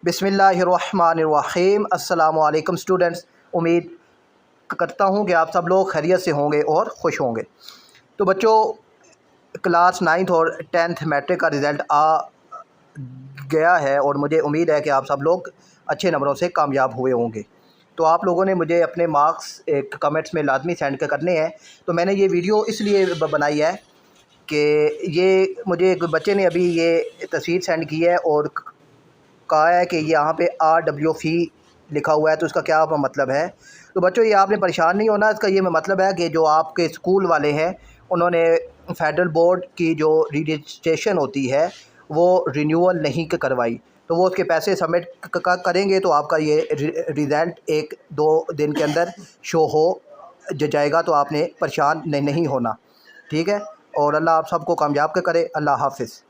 बिस्मिल्लाहिर्रहमानिर्रहीम। अस्सलाम वालेकुम स्टूडेंट्स, उम्मीद करता हूँ कि आप सब लोग खैरियत से होंगे और खुश होंगे। तो बच्चों, क्लास 9th और 10th मैट्रिक का रिज़ल्ट आ गया है और मुझे उम्मीद है कि आप सब लोग अच्छे नंबरों से कामयाब हुए होंगे। तो आप लोगों ने मुझे अपने मार्क्स एक कमेंट्स में लाजमी सेंड करने हैं। तो मैंने ये वीडियो इसलिए बनाई है कि ये मुझे एक बच्चे ने अभी ये तस्वीर सेंड की है और कहा है कि यहाँ पे RWFE लिखा हुआ है, तो उसका क्या मतलब है। तो बच्चों, ये आपने परेशान नहीं होना। इसका ये मतलब है कि जो आपके स्कूल वाले हैं उन्होंने फेडरल बोर्ड की जो रजिस्ट्रेशन होती है वो रिन्यूअल नहीं करवाई, तो वो उसके पैसे सबमिट करेंगे तो आपका ये रिज़ल्ट 1-2 दिन के अंदर शो हो जाएगा। तो आपने परेशान नहीं होना, ठीक है। और अल्लाह आप सबको कामयाब करे। अल्लाह हाफिज़।